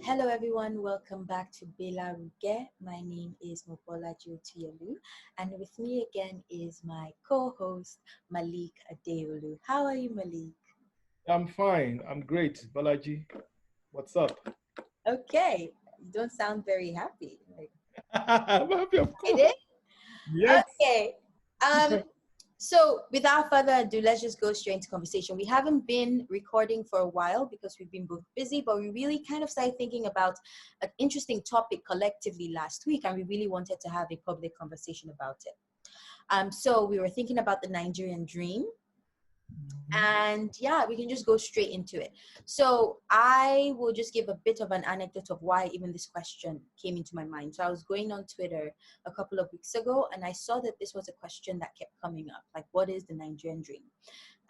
Hello everyone, welcome back to GBELARUGE. My name is Mobolaji of GBELARUGE, and with me again is my co-host Malik Adeolu. How are you, Malik? I'm fine. I'm great. Balaji, what's up? Okay, you don't sound very happy. Like, I'm happy, of it course. is? Yes. Okay. Um, So without further ado, let's just go straight into conversation. We haven't been recording for a while because we've been both busy, but we really kind of started thinking about an interesting topic collectively last week, and we really wanted to have a public conversation about it. So we were thinking about the Nigerian dream, and yeah, we can just go straight into it. So I will just give a bit of an anecdote of why even this question came into my mind. So I was going on Twitter a couple of weeks ago, and I saw that this was a question that kept coming up, like, what is the Nigerian dream?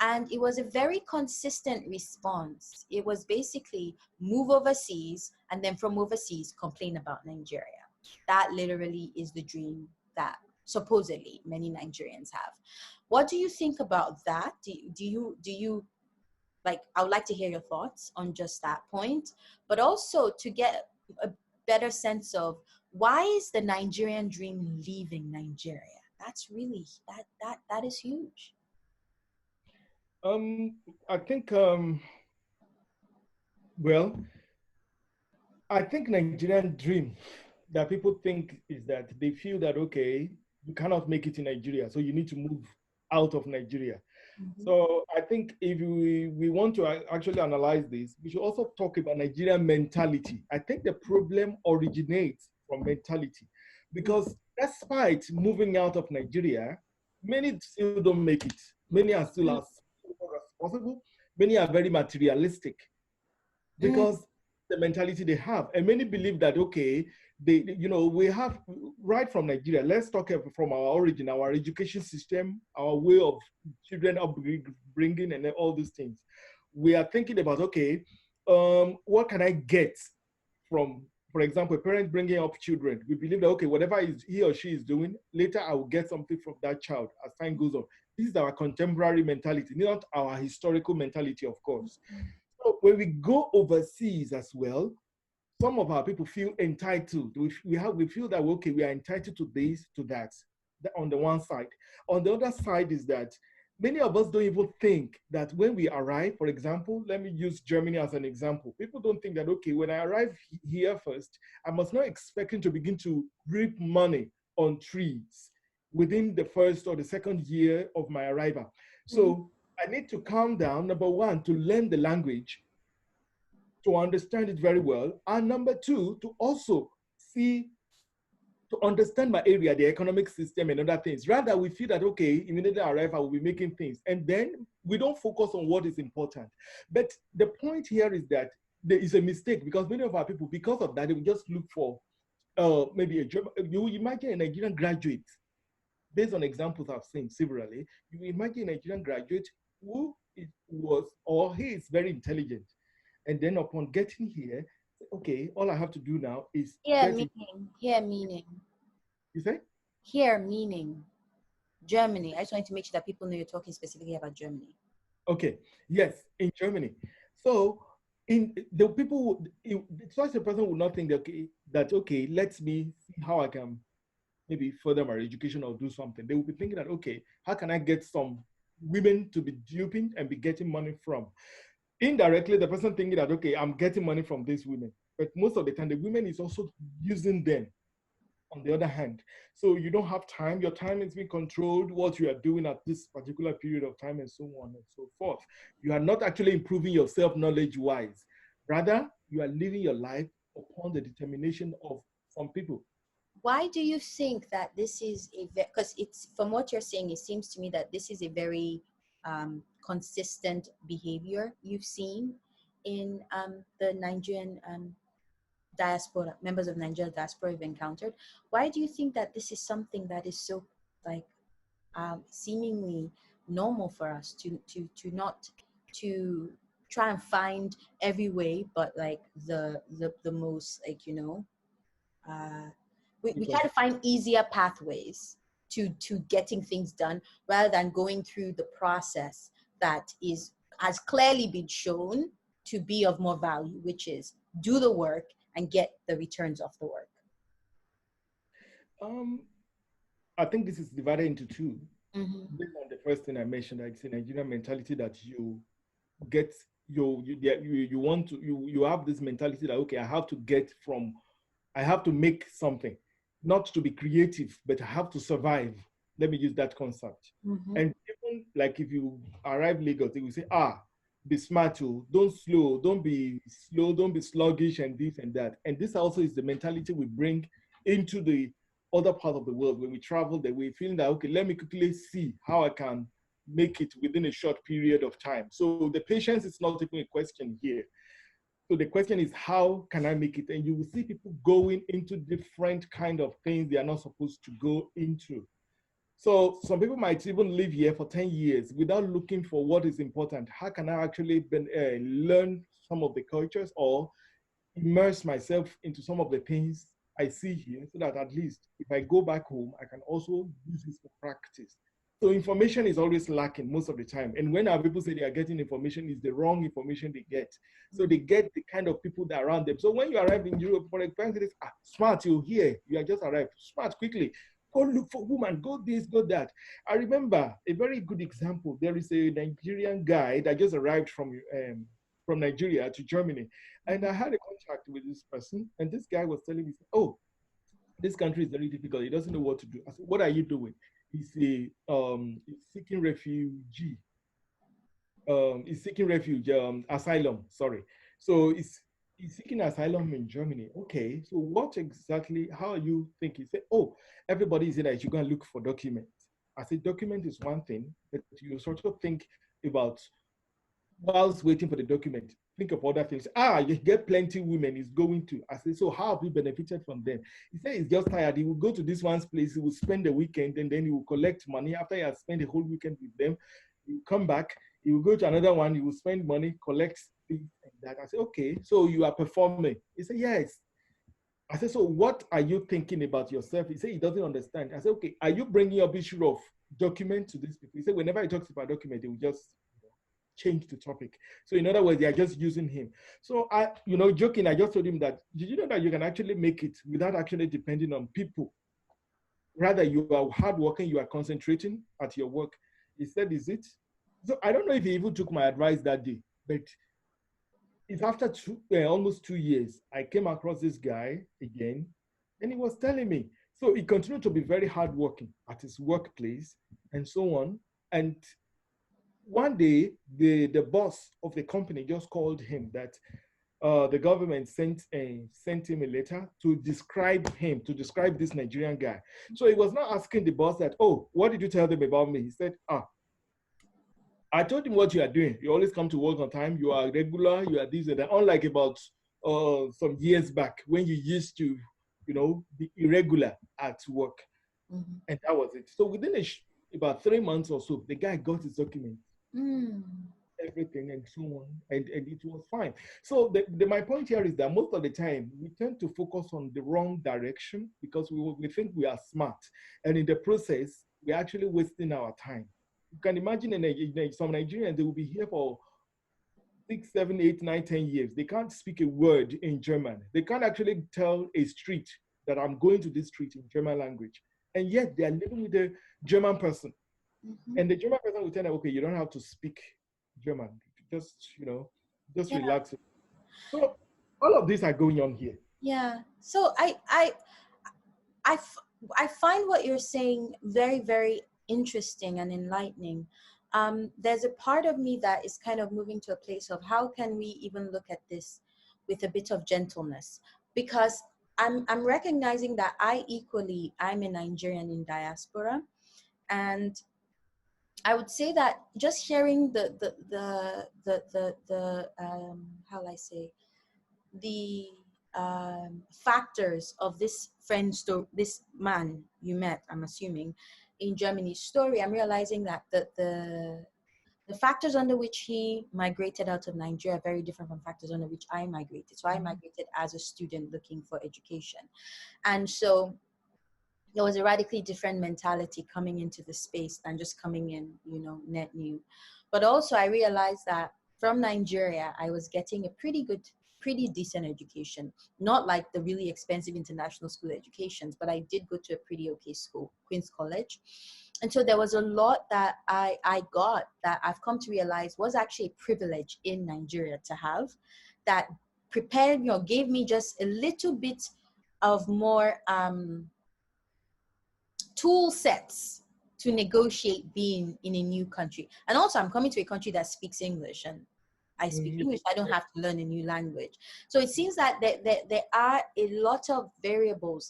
And it was a very consistent response. It was basically move overseas, and then from overseas complain about Nigeria. That literally is the dream that supposedly many Nigerians have. What do you think about that? Do you like, I would like to hear your thoughts on just that point, but also to get a better sense of why is the Nigerian dream leaving Nigeria? That's really that is huge. Um, I think well, I think Nigerian dream that people think is that they feel that okay, you cannot make it in Nigeria, so you need to move out of Nigeria. Mm-hmm. So I think if we want to actually analyze this, we should also talk about Nigerian mentality. I think the problem originates from mentality because despite moving out of Nigeria, many still don't make it. Many are still as responsible. Many are very materialistic Mm, because the mentality they have. And many believe that, okay, we have right from Nigeria. Let's talk from our origin, our education system, our way of children upbringing, and all these things. We are thinking about, okay, what can I get from, for example, a parent bringing up children? We believe that, okay, whatever he or she is doing, later I will get something from that child as time goes on. This is our contemporary mentality, not our historical mentality, of course. So when we go overseas as well, some of our people feel entitled. We feel that okay, we are entitled to this, to that. On the one side. On the other side is that many of us don't even think that when we arrive, for example, let me use Germany as an example. People don't think that okay, when I arrive here first, I must not expecting to begin to reap money on trees within the first or the second year of my arrival. mm, So I need to calm down, number one, to learn the language, to understand it very well, and number two, to also see, to understand my area, the economic system and other things. Rather, we feel that, okay, immediately I arrive, I will be making things. And then we don't focus on what is important. But the point here is that there is a mistake because many of our people, because of that, they will just look for maybe a job. You imagine a Nigerian graduate, based on examples I've seen severally, you imagine a Nigerian graduate who was, or he is very intelligent. And then upon getting here, okay, all I have to do now is here get it. meaning, here meaning, You say? here meaning Germany. I just wanted to make sure that people know you're talking specifically about Germany. Okay, yes, in Germany. So in the people, such a person would not think that okay, let me see how I can maybe further my education or do something. They will be thinking that okay, how can I get some women to be duping and be getting money from? Indirectly, the person thinking that okay, I'm getting money from these women, but most of the time the women is also using them on the other hand. So you don't have time, your time is being controlled, what you are doing at this particular period of time, and so on and so forth. You are not actually improving yourself knowledge wise. Rather, you are living your life upon the determination of some people. Why do you think that this is a, because it's, from what you're saying, it seems to me that this is a very consistent behavior you've seen in the Nigerian diaspora, members of Nigerian diaspora you've encountered. Why do you think that this is something that is so, like, seemingly normal for us to not, to try and find every way, but like the most, like, uh, we try Because to find easier pathways to getting things done rather than going through the process that is, has clearly been shown to be of more value, which is do the work and get the returns of the work? I think this is divided into two. Mm-hmm. Based on the first thing I mentioned, like it's a Nigerian mentality that you get you want to you have this mentality that okay, I have to make something, not to be creative, but I have to survive. Let me use that concept. Mm-hmm. And even like if you arrive Lagos, they will say, be smart, too. Don't be slow, don't be sluggish, and this and that. And this also is the mentality we bring into the other part of the world. When we travel, that we feel that okay, let me quickly see how I can make it within a short period of time. So the patience is not even a question here. So the question is, how can I make it? And you will see people going into different kind of things they are not supposed to go into. So some people might even live here for 10 years without looking for what is important. How can I actually learn some of the cultures or immerse myself into some of the things I see here so that at least if I go back home, I can also use this for practice. So information is always lacking most of the time. And when our people say they are getting information, it's the wrong information they get. So they get the kind of people that are around them. So when you arrive in Europe, for example, it's smart, you're here, you are just arrived, smart, quickly. Go look for woman, go this, go that. I remember a very good example. There is a Nigerian guy that just arrived from Nigeria to Germany. And I had a contact with this person, and this guy was telling me, oh, this country is very difficult. He doesn't know what to do. I said, what are you doing? He's seeking refugee. He's seeking refuge, asylum, sorry. So he's seeking asylum in Germany. Okay, so what exactly, how are you thinking? He said, oh, everybody is in that you go and look for documents. I said, document is one thing, but you sort of think about whilst waiting for the document, think of other things. You get plenty women he's going to. I said, so how have you benefited from them? He said he's just tired. He will go to this one's place, he will spend the weekend, and then he will collect money. After he has spent the whole weekend with them, he will come back, he will go to another one, he will spend money, collect this and that. I said, okay, so you are performing. He said, yes. I said, so what are you thinking about yourself? He said he doesn't understand. I said, okay, are you bringing up issue of document to these people? He said, whenever he talks about document, they will just change the topic. So in other words, they are just using him. So I, joking, I just told him that, did you know that you can actually make it without actually depending on people? Rather, you are hardworking, you are concentrating at your work. He said, is it? So I don't know if he even took my advice that day, but it's after almost 2 years, I came across this guy again, and he was telling me. So he continued to be very hardworking at his workplace and so on. And one day, the boss of the company just called him that the government sent him a letter to describe this Nigerian guy. So he was not asking the boss that, oh, what did you tell them about me? He said, I told him what you are doing. You always come to work on time. You are regular. You are this and that. Unlike about some years back when you used to, be irregular at work. Mm-hmm. And that was it. So within about 3 months or so, the guy got his documents. Everything and so on, and it was fine. So my point here is that most of the time we tend to focus on the wrong direction because we think we are smart, and in the process we're actually wasting our time. You can imagine some Nigerians, they will be here for 6, 7, 8, 9, 10 years. They can't speak a word in German. They can't actually tell a street that I'm going to this street in German language, and yet they are living with a German person. Mm-hmm. And the German person will tell them, okay, you don't have to speak German. Just relax. So all of these are going on here. Yeah. So I find what you're saying very, very interesting and enlightening. There's a part of me that is kind of moving to a place of how can we even look at this with a bit of gentleness, because I'm recognizing that I'm a Nigerian in diaspora, and I would say that just hearing the how will I say, the factors of this this man you met, I'm assuming, in Germany's story, I'm realizing that the factors under which he migrated out of Nigeria are very different from factors under which I migrated. So I migrated as a student looking for education. And so there was a radically different mentality coming into the space than just coming in, net new. But also I realized that from Nigeria, I was getting a pretty good pretty decent education, not like the really expensive international school educations, but I did go to a pretty okay school, Queen's College. And so there was a lot that I got that I've come to realize was actually a privilege in Nigeria to have, that prepared me or gave me just a little bit of more tool sets to negotiate being in a new country. And also I'm coming to a country that speaks English, and I speak English. I don't have to learn a new language. So it seems that there are a lot of variables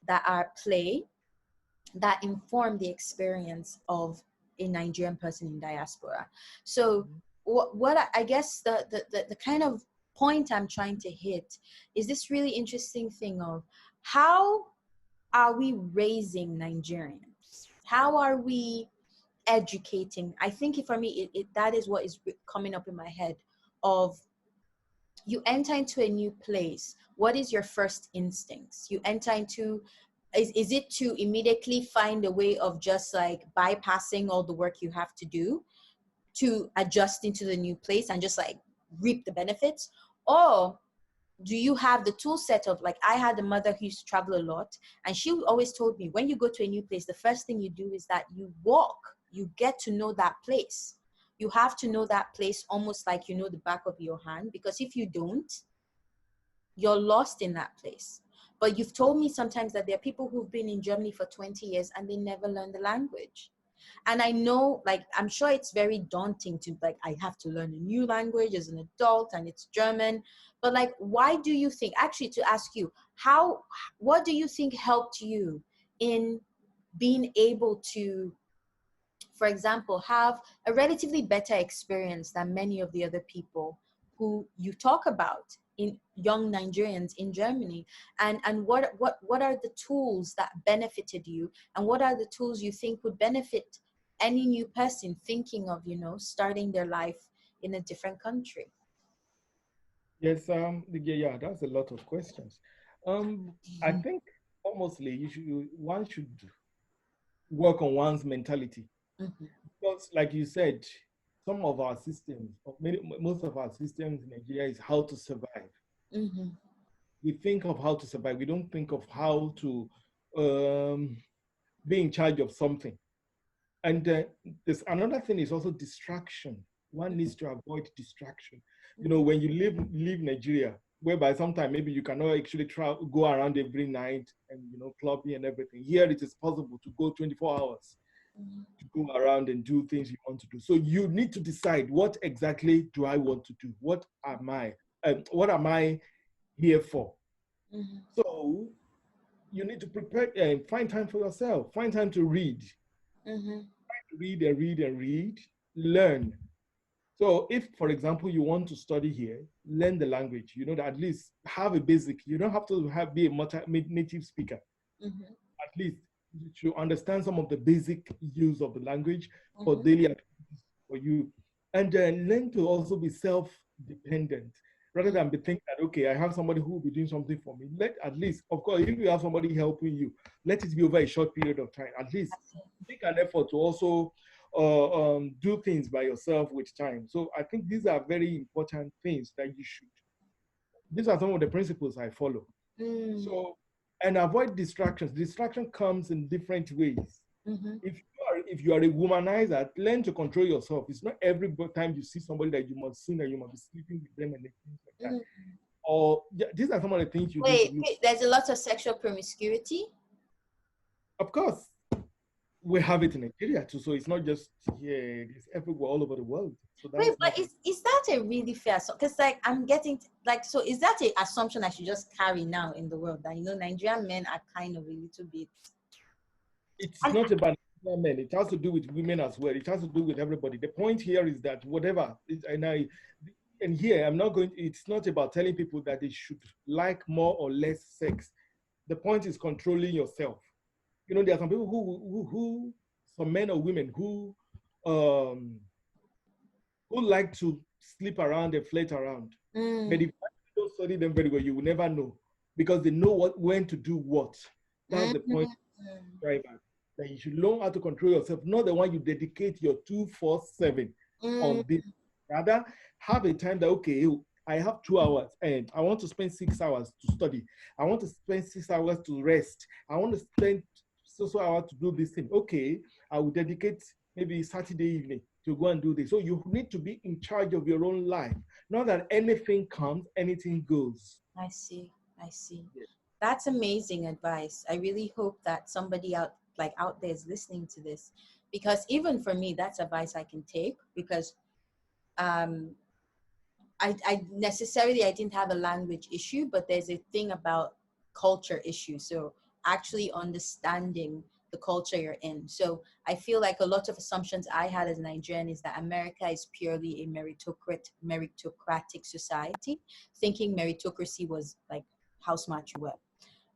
that are at play that inform the experience of a Nigerian person in diaspora. So what I guess the kind of point I'm trying to hit is this really interesting thing of how are we raising Nigerians? How are we educating? I think for me, that is what is coming up in my head of you enter into a new place. What is your first instincts? You enter into, is it to immediately find a way of just like bypassing all the work you have to do to adjust into the new place and just like reap the benefits? Or do you have the tool set of, like, I had a mother who used to travel a lot, and she always told me, when you go to a new place, the first thing you do is that you walk, you get to know that place. You have to know that place almost like you know the back of your hand, because if you don't, you're lost in that place. But you've told me sometimes that there are people who've been in Germany for 20 years and they never learned the language. And I know, like, I'm sure it's very daunting to, like, I have to learn a new language as an adult and it's German. But like, why do you think, actually to ask you, what do you think helped you in being able to, for example, have a relatively better experience than many of the other people who you talk about in young Nigerians in Germany? And what are the tools that benefited you, and what are the tools you think would benefit any new person thinking of, you know, starting their life in a different country? Yes, yeah, that's a lot of questions. I think mostly one should work on one's mentality. Mm-hmm. Because, like you said, some of our systems, most of our systems in Nigeria is how to survive. Mm-hmm. We think of how to survive. We don't think of how to be in charge of something. And there's another thing is also distraction. One needs to avoid distraction. You know, when you leave Nigeria, whereby sometimes maybe you cannot actually go around every night and, you know, clubbing and everything. Here it is possible to go 24 hours. To go around and do things you want to do. So you need to decide, what exactly do I want to do? What am I here for? Mm-hmm. So you need to prepare and find time for yourself. Find time to read. Mm-hmm. Read and read and read. Learn. So if, for example, you want to study here, learn the language. You know, that at least have a basic. You don't have to be a native speaker. Mm-hmm. At least to understand some of the basic use of the language for Mm-hmm. daily activities for you. And then learn to also be self-dependent rather than be thinking that, okay, I have somebody who will be doing something for me. Let at least, of course, if you have somebody helping you, let it be over a short period of time. At least make an effort to also do things by yourself with time. So I think these are very important things that you should. These are some of the principles I follow. Mm-hmm. So, and avoid distractions. Distraction comes in different ways. Mm-hmm. If you are a womanizer, learn to control yourself. It's not every time you see somebody that you must see that you must be sleeping with them and things like that. Mm-hmm. Or yeah, these are some of the things you Wait, need to look. there's a lot of sexual promiscuity. Of course, we have it in Nigeria too. So it's not just here; it's everywhere, all over the world. So that's Wait, but is that a really fair? Because like I'm getting like, so is that an assumption I should just carry now in the world that, you know, Nigerian men are kind of a little bit? It's not about men. It has to do with women as well. It has to do with everybody. The point here is that whatever, and here I'm not going. It's not about telling people that they should like more or less sex. The point is controlling yourself. You know, there are some people who some men or women who like to sleep around and flirt around. But if you don't study them very well, you will never know, because they know when to do what. That's the point. Driver. That you should learn how to control yourself, not the one you dedicate your 24/7 on this. Rather, have a time that, okay, I have 2 hours and I want to spend 6 hours to study. I want to spend 6 hours to rest. I want to spend so hours to do this thing. Okay, I will dedicate maybe Saturday evening to go and do this. So you need to be in charge of your own life. Not that anything comes, anything goes. I see. I see. That's amazing advice. I really hope that somebody out there is listening to this, because even for me, that's advice I can take, because um, I necessarily, I didn't have a language issue, but there's a thing about culture issue. So actually understanding the culture you're in. So I feel like a lot of assumptions I had as a Nigerian is that America is purely a meritocratic society, thinking meritocracy was like how smart you were.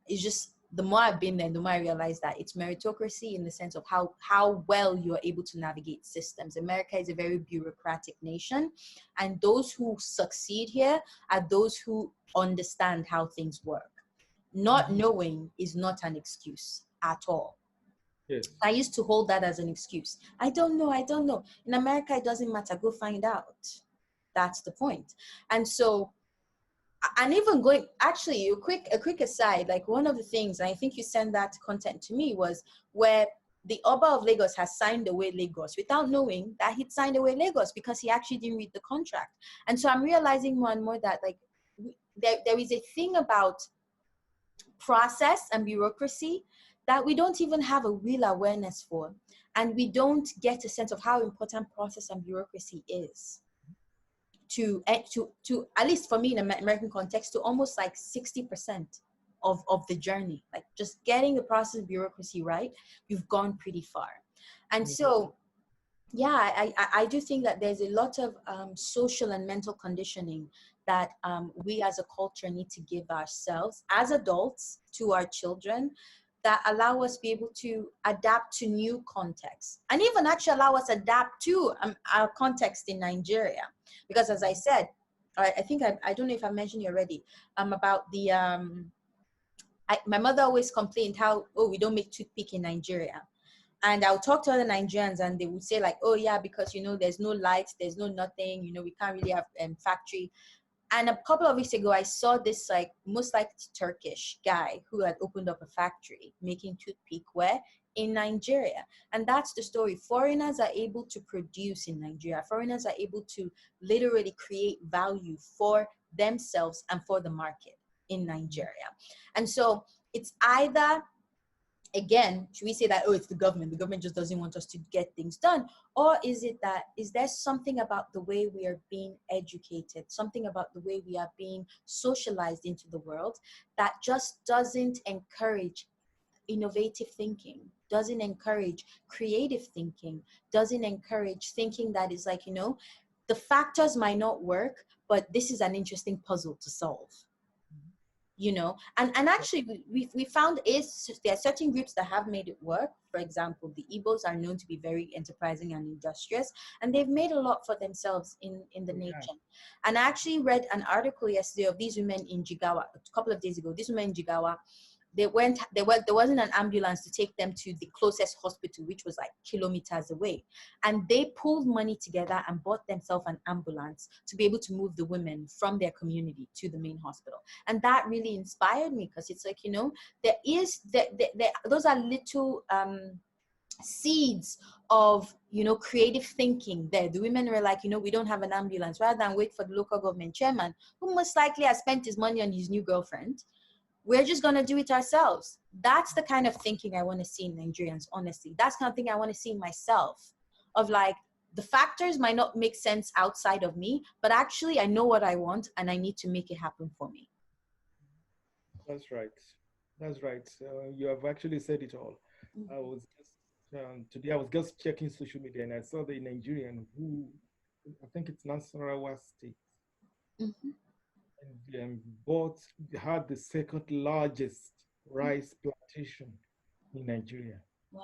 It's just, the more I've been there, the more I realize that it's meritocracy in the sense of how well you're able to navigate systems. America is a very bureaucratic nation, and those who succeed here are those who understand how things work. Not knowing is not an excuse at all. Yes. I used to hold that as an excuse. I don't know. In America, it doesn't matter. Go find out. That's the point. And so, and even going, actually, a quick aside, like one of the things, and I think you sent that content to me, was where the Oba of Lagos has signed away Lagos without knowing that he'd signed away Lagos, because he actually didn't read the contract. And so I'm realizing more and more that, like, there is a thing about process and bureaucracy that we don't even have a real awareness for, and we don't get a sense of how important process and bureaucracy is to at least for me in an American context, to almost like 60% of the journey. Like just getting the process bureaucracy right, you've gone pretty far. And so yeah, I do think that there's a lot of social and mental conditioning that we as a culture need to give ourselves as adults to our children, that allow us be able to adapt to new contexts, and even actually allow us adapt to our context in Nigeria. Because as I said, I think I don't know if I mentioned it already, about the my mother always complained how, oh, we don't make toothpick in Nigeria. And I'll talk to other Nigerians and they would say like, oh yeah, because, you know, there's no lights, there's no nothing, you know, we can't really have factory. And a couple of weeks ago, I saw this like most likely Turkish guy who had opened up a factory making toothpick ware in Nigeria. And that's the story. Foreigners are able to produce in Nigeria. Foreigners are able to literally create value for themselves and for the market in Nigeria. And so it's either, again, should we say that, oh, it's the government just doesn't want us to get things done? Or is it that, is there something about the way we are being educated, something about the way we are being socialized into the world that just doesn't encourage innovative thinking, doesn't encourage creative thinking, doesn't encourage thinking that is like, you know, the factors might not work, but this is an interesting puzzle to solve. You know, and actually we found is there are certain groups that have made it work. For example, the Igbos are known to be very enterprising and industrious, and they've made a lot for themselves in the nation. And I actually read an article yesterday of these women in Jigawa, a couple of days ago. These women in Jigawa, there wasn't an ambulance to take them to the closest hospital, which was like kilometers away. And they pulled money together and bought themselves an ambulance to be able to move the women from their community to the main hospital. And that really inspired me, because it's like, you know, those are little seeds of, you know, creative thinking there. The women were like, you know, we don't have an ambulance. Rather than wait for the local government chairman, who most likely has spent his money on his new girlfriend, we're just going to do it ourselves. That's the kind of thinking I want to see in Nigerians, honestly. That's the kind of thing I want to see in myself, of like, the factors might not make sense outside of me, but actually I know what I want and I need to make it happen for me. That's right. That's right. You have actually said it all. I was just, today I was just checking social media and I saw the Nigerian who, I think it's Nasarawa State. And had the second largest rice plantation in Nigeria. Wow.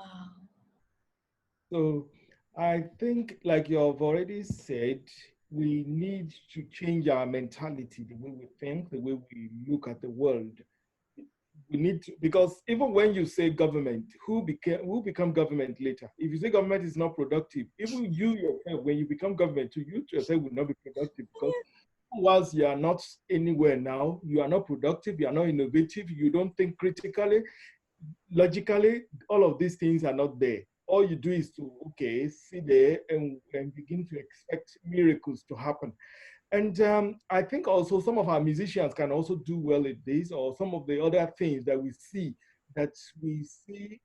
So I think, like you have already said, we need to change our mentality, the way we think, the way we look at the world. We need to, because even when you say government, who become government later? If you say government is not productive, even you yourself, when you become government, you yourself will not be productive, because Whilst you are not anywhere now, you are not productive, you are not innovative, you don't think critically, logically, all of these things are not there. All you do is to, okay, sit there and begin to expect miracles to happen. And I think also some of our musicians can also do well at this, or some of the other things that we see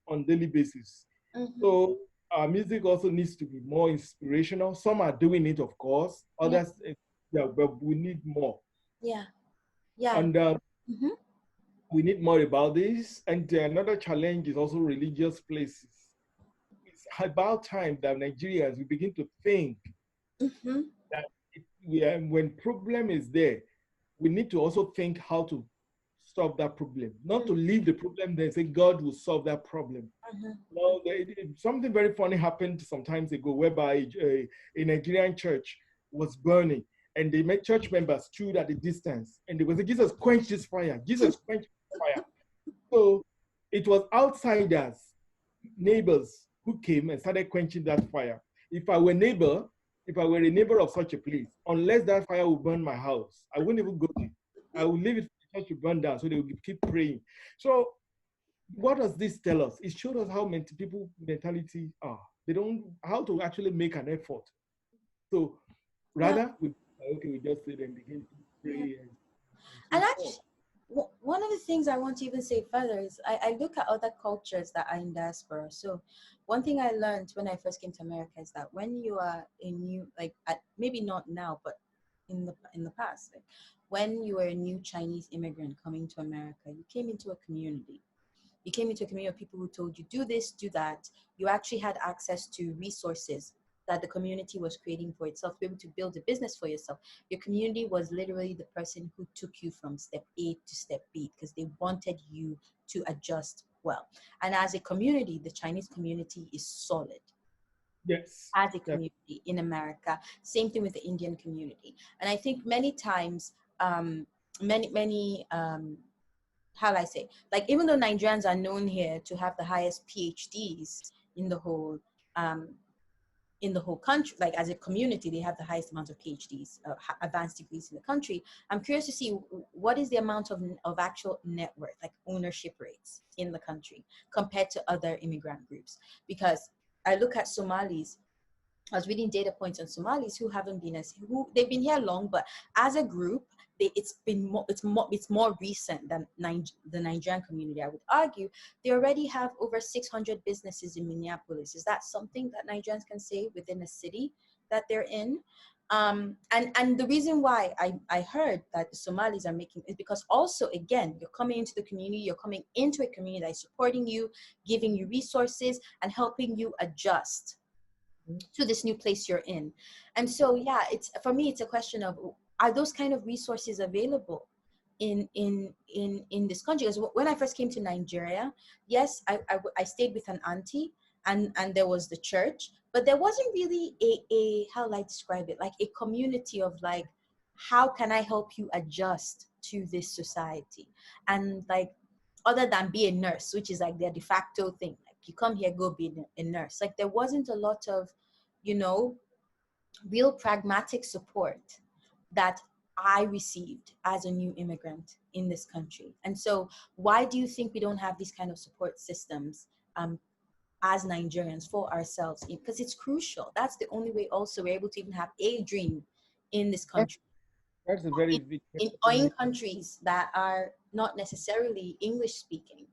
on daily basis. Mm-hmm. So our music also needs to be more inspirational. Some are doing it, of course. Yeah. Others, yeah, but we need more. Yeah. Yeah. And Mm-hmm. we need more about this. And another challenge is also religious places. It's about time that Nigerians we begin to think Mm-hmm. that when problem is there, we need to also think how to solve that problem, not to leave the problem there and say God will solve that problem. Mm-hmm. No, something very funny happened some times ago whereby a Nigerian church was burning and the church members stood at a distance and they was like, Jesus quench this fire, Jesus quench this fire. So it was outsiders, neighbors who came and started quenching that fire. If I were a neighbor of such a place, unless that fire will burn my house, I wouldn't even go there. I would leave it for the church to burn down so they will keep praying. So what does this tell us? It showed us how people mentality are. They don't how to actually make an effort. So Yeah. rather, we just sit and begin to pray And and so actually, forth. one of the things I want to even say further is I look at other cultures that are in diaspora. So one thing I learned when I first came to America is that when you are a new, like maybe not now, but in the past, like, when you were a new Chinese immigrant coming to America, you came into a community. You came into a community of people who told you, do this, do that. You actually had access to resources that the community was creating for itself, to be able to build a business for yourself. Your community was literally the person who took you from step A to step B because they wanted you to adjust well. And as a community, the Chinese community is solid Yes. as a Yeah. community in America. Same thing with the Indian community. And I think many times, how do I say, like, even though Nigerians are known here to have the highest PhDs in the whole um, country, like as a community, they have the highest amount of PhDs, advanced degrees in the country. I'm curious to see what is the amount of actual net worth, like ownership rates in the country compared to other immigrant groups. Because I look at Somalis, I was reading data points on Somalis who haven't been they've been here long, but as a group, it's more recent than the Nigerian community. I would argue they already have over 600 businesses in Minneapolis. Is that something that Nigerians can say within a city that they're in? And the reason why I heard that the Somalis are making is because also, again, you're coming into the community, you're coming into a community that is supporting you, giving you resources, and helping you adjust to this new place you're in. And so, yeah, it's, for me, it's a question of, are those kind of resources available in this country? Because when I first came to Nigeria, yes, I stayed with an auntie, and there was the church, but there wasn't really a how do I describe it, like a community of like, how can I help you adjust to this society? And like, other than be a nurse, which is like their de facto thing, like you come here, go be a nurse. Like there wasn't a lot of, you know, real pragmatic support that I received as a new immigrant in this country. And so why do you think we don't have these kind of support systems as Nigerians for ourselves? Because it's crucial. That's the only way also we're able to even have a dream in this country. That's a very In, big or in countries that are not necessarily English speaking.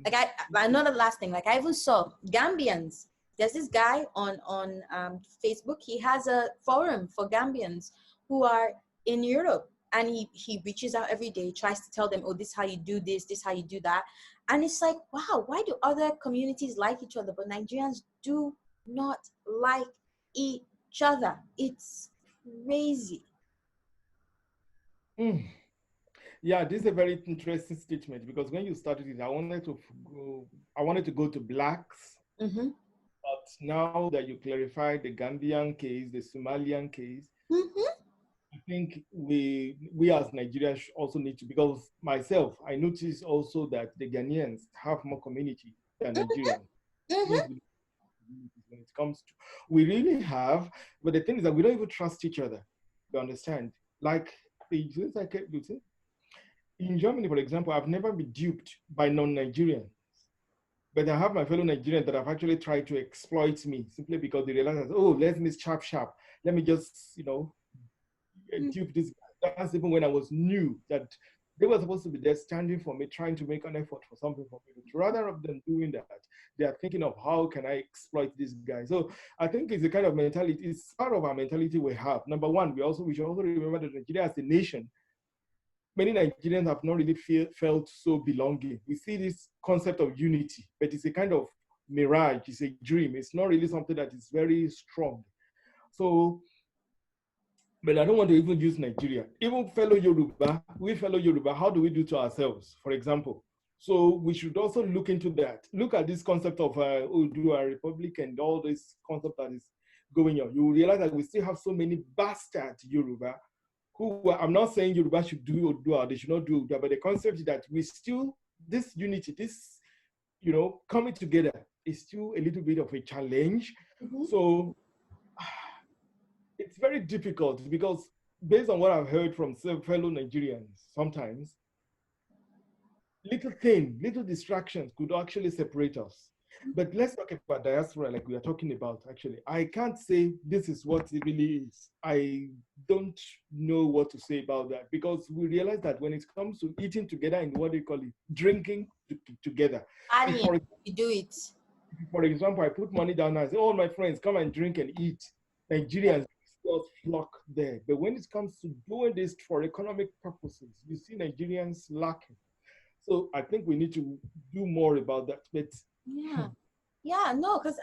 Like another last thing, like I even saw Gambians. There's this guy on Facebook. He has a forum for Gambians who are in Europe, and he reaches out every day, tries to tell them, oh, this is how you do this is how you do that. And it's like, wow, why do other communities like each other, but Nigerians do not like each other? It's crazy. Mm. Yeah, this is a very interesting statement because when you started it, I wanted to go to blacks, Mm-hmm. but now that you clarified the Gambian case, the Somalian case, Mm-hmm. I think we as Nigerians also need to, because myself, I notice also that the Ghanaians have more community than Nigerians. Mm-hmm. When it comes to, we really have, but the thing is that we don't even trust each other. You understand? like in Germany, for example, I've never been duped by non-Nigerians. But I have my fellow Nigerians that have actually tried to exploit me simply because they realize that, oh, let me sharp, sharp. Let me just, dupe this guy. That's even when I was new, that they were supposed to be there standing for me, trying to make an effort for something for me. But rather than doing that, they are thinking of how can I exploit this guy. So I think it's a kind of mentality, it's part of our mentality we have. Number one, we should also remember that Nigeria as a nation, many Nigerians have not really felt so belonging. We see this concept of unity, but it's a kind of mirage, it's a dream. It's not really something that is very strong. So, but I don't want to even use Nigeria. Even fellow Yoruba, we fellow Yoruba, how do we do to ourselves, for example? So we should also look into that. Look at this concept of Odua Republic and all this concept that is going on. You will realize that we still have so many bastard Yoruba who, I'm not saying Yoruba should do Odua, they should not do Odua, but the concept is that we still, this unity, this, coming together is still a little bit of a challenge. Mm-hmm. So it's very difficult because based on what I've heard from fellow Nigerians, sometimes little distractions could actually separate us. But let's talk about diaspora like we are talking about, actually. I can't say this is what it really is. I don't know what to say about that because we realize that when it comes to eating together and what they call it, drinking together. You do it. For example, I put money down and I say, oh, my friends, come and drink and eat. Nigerians just flock there. But when it comes to doing this for economic purposes, you see Nigerians lacking. So I think we need to do more about that. But no, because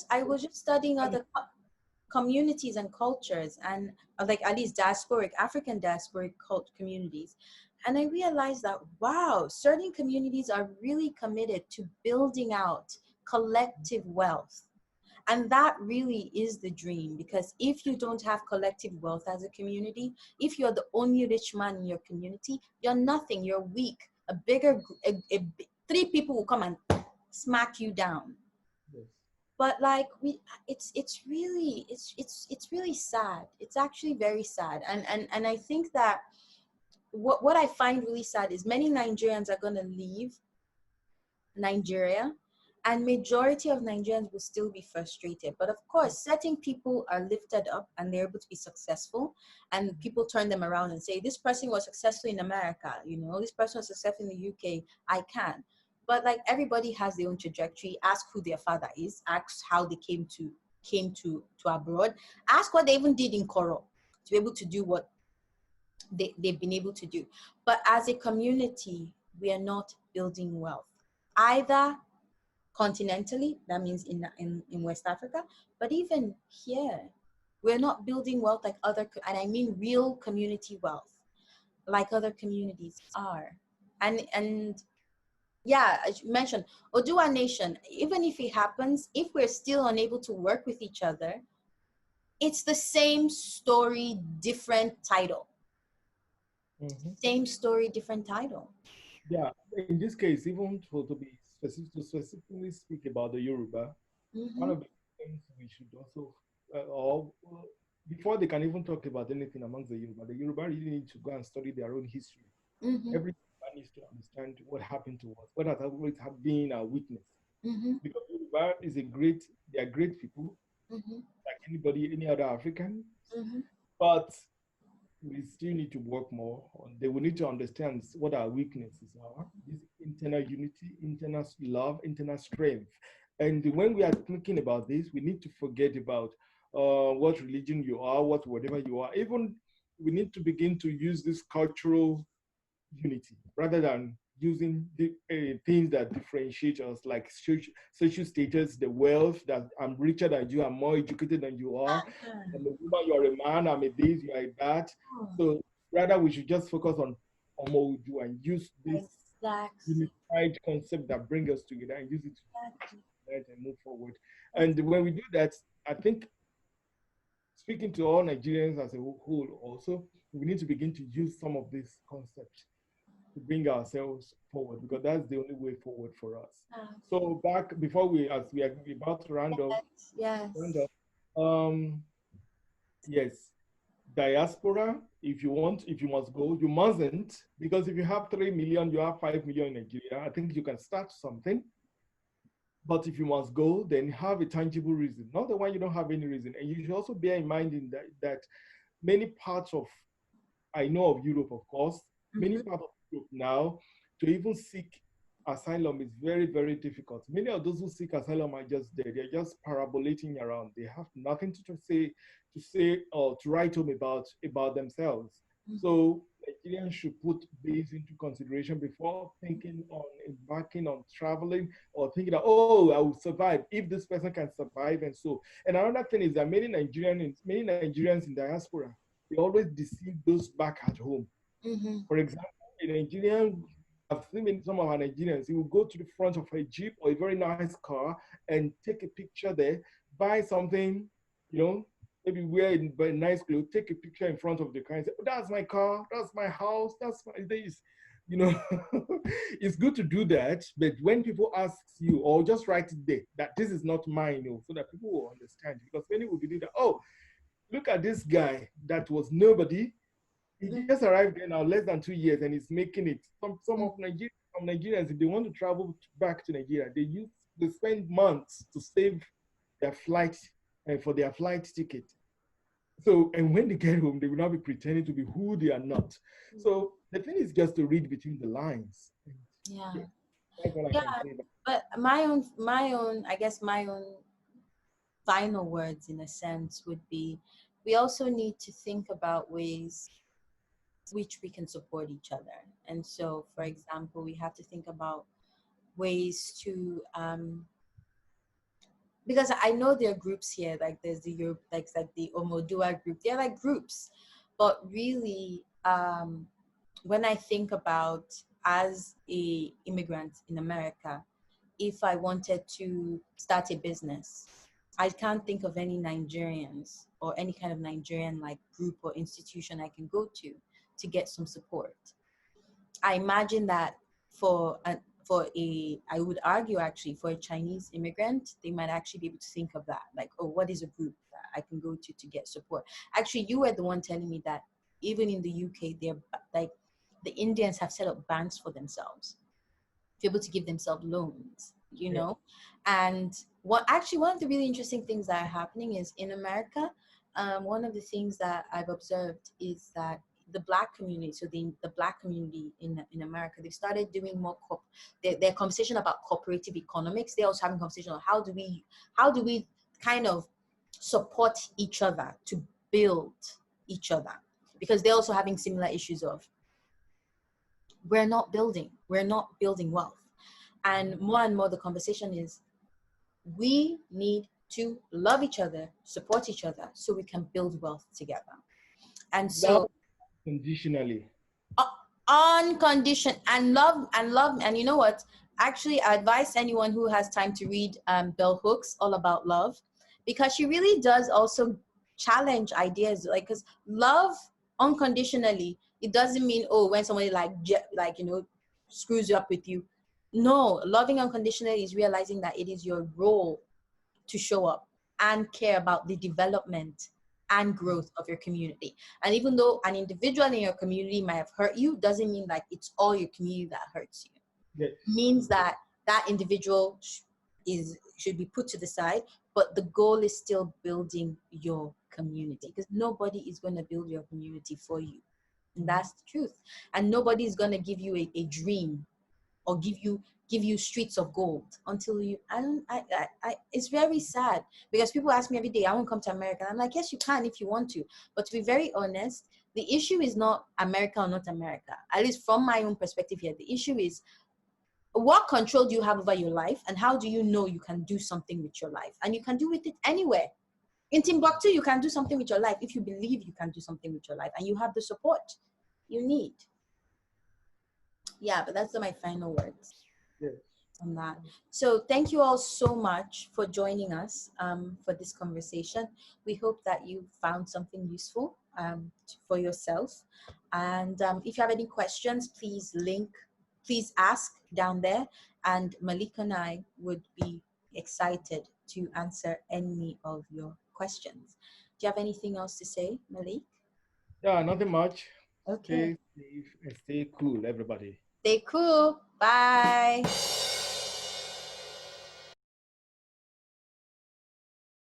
I was just studying other communities and cultures, and like at least African diasporic communities, and I realized that wow, certain communities are really committed to building out collective wealth. And that really is the dream, because if you don't have collective wealth as a community, if you're the only rich man in your community, you're nothing, you're weak. Three people will come and smack you down. Yes. But like it's really sad. It's actually very sad. And I think that what I find really sad is many Nigerians are gonna leave Nigeria, and majority of Nigerians will still be frustrated. But of course, certain people are lifted up and they're able to be successful, and people turn them around and say, this person was successful in America, this person was successful in the UK, I can. But like everybody has their own trajectory. Ask who their father is, ask how they came to abroad, ask what they even did in Koro to be able to do what they've been able to do. But as a community, we are not building wealth. Either continentally, that means in West Africa, but even here, we're not building wealth like and I mean real community wealth, like other communities are. And yeah, as you mentioned, Odua Nation, even if it happens, if we're still unable to work with each other, it's the same story, different title. Mm-hmm. Same story, different title. Yeah, in this case, even to be specifically speak about the Yoruba, one of the things we should also, before they can even talk about anything amongst the Yoruba really need to go and study their own history. Everyone needs to understand what happened to us, what has always been our weakness. Because Yoruba is they are great people, like any other African, but we still need to work more on. They will need to understand what our weaknesses are, this internal unity, internal love, internal strength. And when we are thinking about this, we need to forget about what religion you are, whatever you are. Even we need to begin to use this cultural unity rather than using the things that differentiate us, like social status, the wealth, that I'm richer than you, I'm more educated than you are. I'm a woman, you're a man, I'm a this, you're a that. So rather we should just focus on Omoju and use this unified concept that brings us together and use it to and move forward. And when we do that, I think speaking to all Nigerians as a whole also, we need to begin to use some of these concepts to bring ourselves forward, because that's the only way forward for us. So back before as we are about to round up, yes, diaspora, if you want, if you must go, you mustn't, because if you have 3 million, you have 5 million in Nigeria, I think you can start something. But if you must go, then have a tangible reason, not the one you don't have any reason. And you should also bear in mind in that many parts of, I know of Europe, of course, many parts of Europe now, to even seek asylum is very, very difficult. Many of those who seek asylum are just there. They're just parabolating around. They have nothing to say or to write home about themselves. So Nigerians should put this into consideration before thinking on embarking on traveling or thinking that, oh, I will survive if this person can survive. And so, and another thing is that many Nigerians in diaspora, they always deceive those back at home. For example, a Nigerian, I've seen some of our Nigerians, he will go to the front of a Jeep or a very nice car and take a picture there, buy something, maybe wear a nice clothes, take a picture in front of the car and say, oh, that's my car, that's my house, that's my this. It's good to do that, but when people ask you, or just write it there, that this is not mine, so that people will understand. Because many will believe that, oh, look at this guy that was nobody. He just arrived there now less than 2 years and he's making it. Some of Nigerians, if they want to travel back to Nigeria, they spend months to save their flight for their flight ticket. So, and when they get home, they will not be pretending to be who they are not. So the thing is just to read between the lines. Yeah. That's what I can say. But my own final words in a sense would be, we also need to think about ways which we can support each other. And so, for example, we have to think about ways to because I know there are groups here, like there's the Europe, like the Omodua group. They're like groups, but really, when I think about as a immigrant in America, if I wanted to start a business, I can't think of any Nigerians or any kind of Nigerian like group or institution I can go to get some support. I imagine that I would argue actually for a Chinese immigrant, they might actually be able to think of that, like, oh, what is a group that I can go to get support? Actually, you were the one telling me that even in the UK, they're like the Indians have set up banks for themselves, to be able to give themselves loans, And one of the really interesting things that are happening is in America, one of the things that I've observed is that the Black community, so the Black community in America, they've started doing more their conversation about cooperative economics. They're also having conversation on how do we kind of support each other to build each other, because they're also having similar issues of we're not building wealth. And more the conversation is we need to love each other, support each other, so we can build wealth together. And so conditionally, unconditioned and love, and you know what, actually I advise anyone who has time to read Bell Hooks All About Love, because she really does also challenge ideas, like, because love unconditionally, it doesn't mean, oh, when somebody screws you up with you. No, loving unconditionally is realizing that it is your role to show up and care about the development and growth of your community. And even though an individual in your community might have hurt you, doesn't mean like it's all your community that hurts you. yes. It means that individual should be put to the side, but the goal is still building your community, because nobody is going to build your community for you. And that's the truth. And nobody is going to give you a dream or give you streets of gold until you, it's very sad, because people ask me every day, I won't come to America. And I'm like, yes, you can if you want to. But to be very honest, the issue is not America or not America. At least from my own perspective here, the issue is, what control do you have over your life, and how do you know you can do something with your life? And you can do with it anywhere. In Timbuktu, you can do something with your life if you believe you can do something with your life and you have the support you need. Yeah, but that's my final words on that. So thank you all so much for joining us for this conversation. We hope that you found something useful for yourself. And if you have any questions, please ask down there, and Malik and I would be excited to answer any of your questions. Do you have anything else to say, Malik? Yeah, nothing much. Okay. Stay safe and stay cool, everybody. Stay cool. Bye.